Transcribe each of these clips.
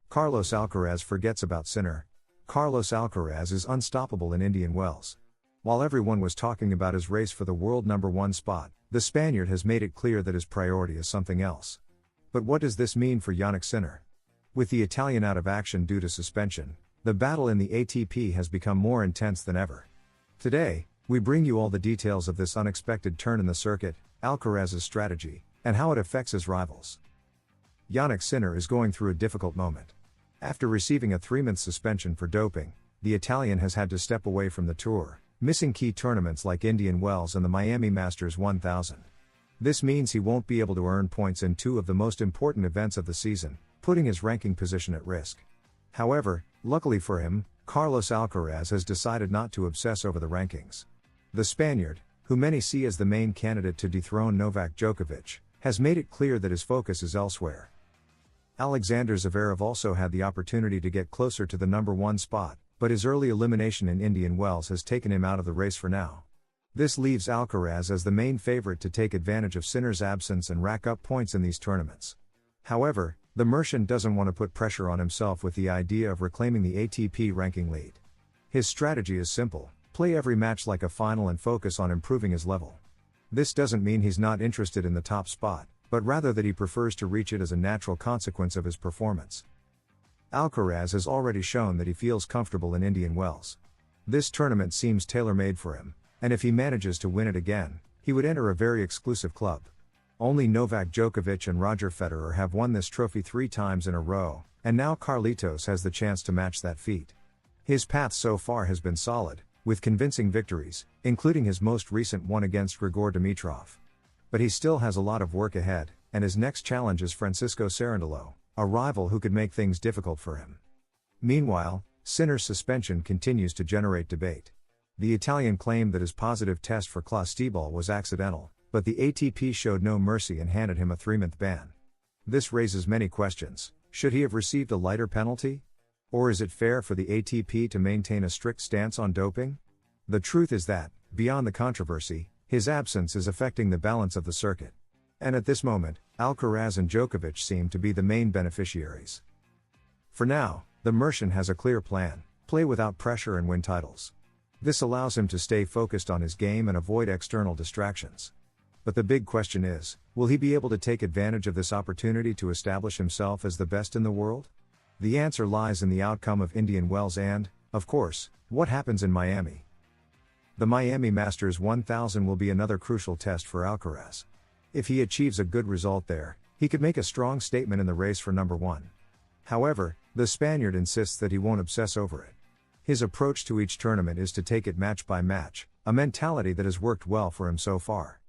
Carlos Alcaraz forgets about Sinner. Carlos Alcaraz is unstoppable in Indian Wells. While everyone was talking about his race for the world #1 spot, the Spaniard has made it clear that his priority is something else. But what does this mean for Jannik Sinner? With the Italian out of action due to suspension, the battle in the ATP has become more intense than ever. Today, we bring you all the details of this unexpected turn in the circuit, Alcaraz's strategy, and how it affects his rivals. Jannik Sinner is going through a difficult moment. After receiving a 3-month suspension for doping, the Italian has had to step away from the tour, missing key tournaments like Indian Wells and the Miami Masters 1000. This means he won't be able to earn points in 2 of the most important events of the season, putting his ranking position at risk. However, luckily for him, Carlos Alcaraz has decided not to obsess over the rankings. The Spaniard, who many see as the main candidate to dethrone Novak Djokovic, has made it clear that his focus is elsewhere. Alexander Zverev also had the opportunity to get closer to the #1 spot, but his early elimination in Indian Wells has taken him out of the race for now. This leaves Alcaraz as the main favorite to take advantage of Sinner's absence and rack up points in these tournaments. However, the Mercian doesn't want to put pressure on himself with the idea of reclaiming the ATP ranking lead. His strategy is simple: play every match like a final and focus on improving his level. This doesn't mean he's not interested in the top spot, but rather that he prefers to reach it as a natural consequence of his performance. Alcaraz has already shown that he feels comfortable in Indian Wells. This tournament seems tailor-made for him, and if he manages to win it again, he would enter a very exclusive club. Only Novak Djokovic and Roger Federer have won this trophy 3 times in a row, and now Carlitos has the chance to match that feat. His path so far has been solid, with convincing victories, including his most recent one against Grigor Dimitrov. But he still has a lot of work ahead, and his next challenge is Francisco Cerundolo, a rival who could make things difficult for him. Meanwhile, Sinner's suspension continues to generate debate. The Italian claimed that his positive test for clostebol was accidental, but the ATP showed no mercy and handed him a 3-month ban. This raises many questions. Should he have received a lighter penalty? Or is it fair for the ATP to maintain a strict stance on doping? The truth is that, beyond the controversy, his absence is affecting the balance of the circuit. And at this moment, Alcaraz and Djokovic seem to be the main beneficiaries. For now, the Mercian has a clear plan: play without pressure and win titles. This allows him to stay focused on his game and avoid external distractions. But the big question is, will he be able to take advantage of this opportunity to establish himself as the best in the world? The answer lies in the outcome of Indian Wells and, of course, what happens in Miami. The Miami Masters 1000 will be another crucial test for Alcaraz. If he achieves a good result there, he could make a strong statement in the race for #1. However, the Spaniard insists that he won't obsess over it. His approach to each tournament is to take it match by match, a mentality that has worked well for him so far.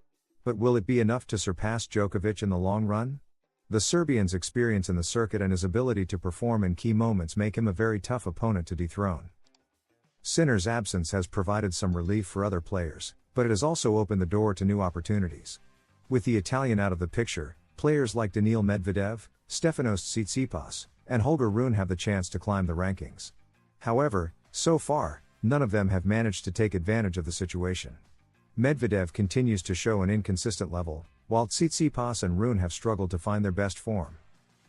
But will it be enough to surpass Djokovic in the long run? The Serbian's experience in the circuit and his ability to perform in key moments make him a very tough opponent to dethrone. Sinner's absence has provided some relief for other players, but it has also opened the door to new opportunities. With the Italian out of the picture, players like Daniil Medvedev, Stefanos Tsitsipas, and Holger Rune have the chance to climb the rankings. However, so far, none of them have managed to take advantage of the situation. Medvedev continues to show an inconsistent level, while Tsitsipas and Rune have struggled to find their best form.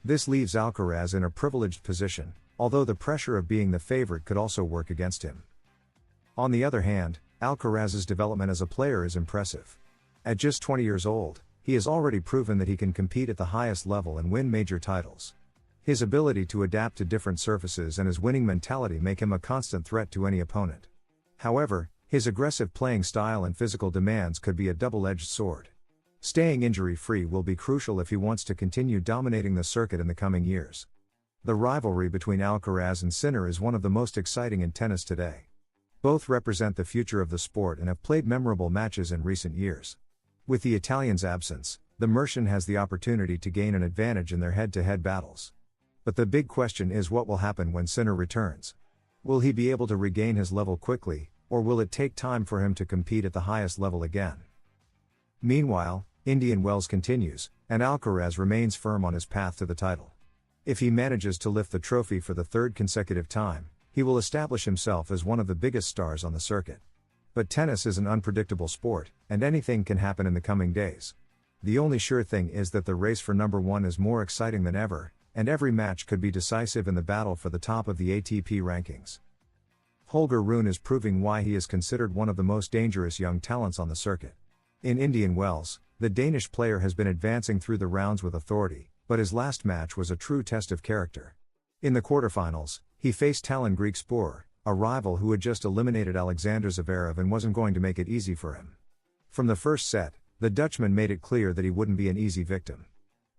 This leaves Alcaraz in a privileged position, although the pressure of being the favorite could also work against him. On the other hand, Alcaraz's development as a player is impressive. At just 20 years old, he has already proven that he can compete at the highest level and win major titles. His ability to adapt to different surfaces and his winning mentality make him a constant threat to any opponent. However, his aggressive playing style and physical demands could be a double-edged sword. Staying injury-free will be crucial if he wants to continue dominating the circuit in the coming years. The rivalry between Alcaraz and Sinner is one of the most exciting in tennis today. Both represent the future of the sport and have played memorable matches in recent years. With the Italian's absence, the Mercian has the opportunity to gain an advantage in their head-to-head battles. But the big question is what will happen when Sinner returns. Will he be able to regain his level quickly, or will it take time for him to compete at the highest level again? Meanwhile, Indian Wells continues, and Alcaraz remains firm on his path to the title. If he manages to lift the trophy for the 3rd consecutive time, he will establish himself as one of the biggest stars on the circuit. But tennis is an unpredictable sport, and anything can happen in the coming days. The only sure thing is that the race for #1 is more exciting than ever, and every match could be decisive in the battle for the top of the ATP rankings. Holger Rune is proving why he is considered one of the most dangerous young talents on the circuit. In Indian Wells, the Danish player has been advancing through the rounds with authority, but his last match was a true test of character. In the quarterfinals, he faced Talon Griekspoor, a rival who had just eliminated Alexander Zverev and wasn't going to make it easy for him. From the first set, the Dutchman made it clear that he wouldn't be an easy victim.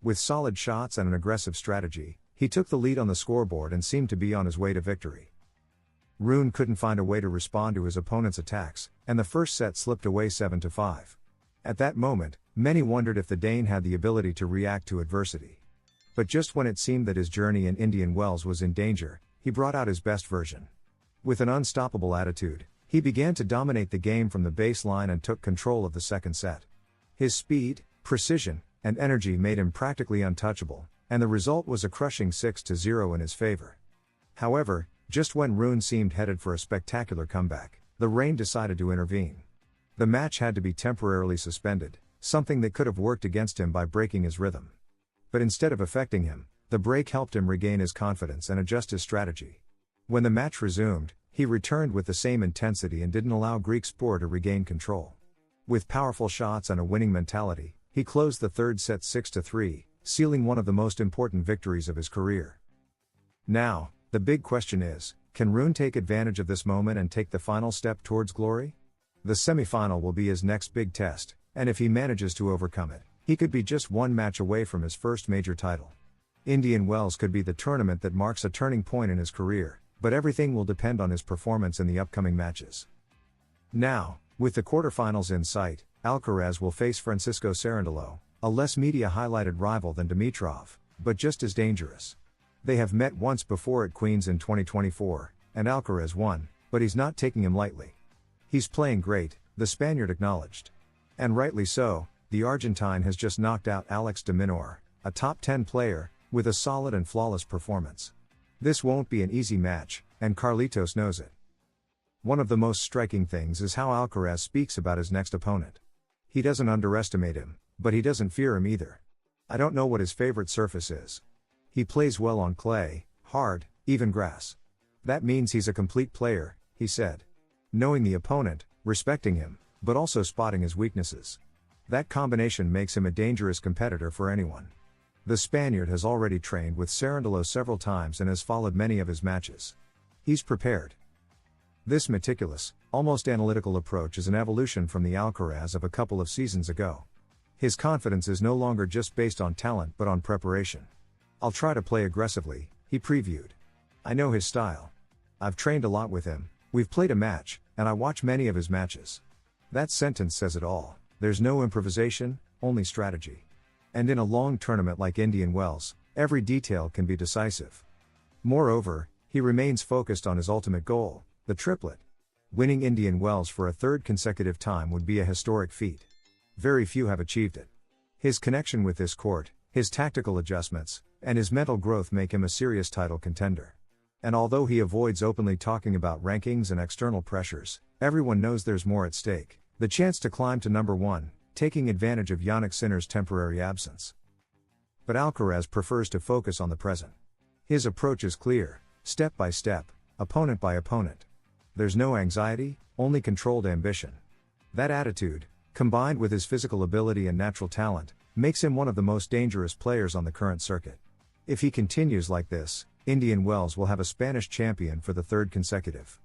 With solid shots and an aggressive strategy, he took the lead on the scoreboard and seemed to be on his way to victory. Rune couldn't find a way to respond to his opponent's attacks, and the first set slipped away 7-5. At that moment, many wondered if the Dane had the ability to react to adversity. But just when it seemed that his journey in Indian Wells was in danger, he brought out his best version. With an unstoppable attitude, he began to dominate the game from the baseline and took control of the second set. His speed, precision, and energy made him practically untouchable, and the result was a crushing 6-0 in his favor. However, just when Rune seemed headed for a spectacular comeback, the rain decided to intervene. The match had to be temporarily suspended, something that could have worked against him by breaking his rhythm. But instead of affecting him, the break helped him regain his confidence and adjust his strategy. When the match resumed, he returned with the same intensity and didn't allow Griekspoor to regain control. With powerful shots and a winning mentality, he closed the third set 6-3, sealing one of the most important victories of his career. Now, the big question is, can Rune take advantage of this moment and take the final step towards glory? The semi-final will be his next big test, and if he manages to overcome it, he could be just one match away from his first major title. Indian Wells could be the tournament that marks a turning point in his career, but everything will depend on his performance in the upcoming matches. Now, with the quarterfinals in sight, Alcaraz will face Francisco Cerundolo, a less media-highlighted rival than Dimitrov, but just as dangerous. They have met once before at Queen's in 2024, and Alcaraz won, but he's not taking him lightly. He's playing great, the Spaniard acknowledged. And rightly so, the Argentine has just knocked out Alex de Minaur, a top 10 player, with a solid and flawless performance. This won't be an easy match, and Carlitos knows it. One of the most striking things is how Alcaraz speaks about his next opponent. He doesn't underestimate him, but he doesn't fear him either. I don't know what his favorite surface is. He plays well on clay, hard, even grass. That means he's a complete player, he said. Knowing the opponent, respecting him, but also spotting his weaknesses. That combination makes him a dangerous competitor for anyone. The Spaniard has already trained with Cerundolo several times and has followed many of his matches. He's prepared. This meticulous, almost analytical approach is an evolution from the Alcaraz of a couple of seasons ago. His confidence is no longer just based on talent but on preparation. I'll try to play aggressively, he previewed. I know his style. I've trained a lot with him, we've played a match, and I watch many of his matches. That sentence says it all. There's no improvisation, only strategy. And in a long tournament like Indian Wells, every detail can be decisive. Moreover, he remains focused on his ultimate goal, the triplet. Winning Indian Wells for a third consecutive time would be a historic feat. Very few have achieved it. His connection with this court, his tactical adjustments, and his mental growth make him a serious title contender. And although he avoids openly talking about rankings and external pressures, everyone knows there's more at stake. The chance to climb to number one, taking advantage of Jannik Sinner's temporary absence. But Alcaraz prefers to focus on the present. His approach is clear, step by step, opponent by opponent. There's no anxiety, only controlled ambition. That attitude, combined with his physical ability and natural talent, makes him one of the most dangerous players on the current circuit. If he continues like this, Indian Wells will have a Spanish champion for the third consecutive.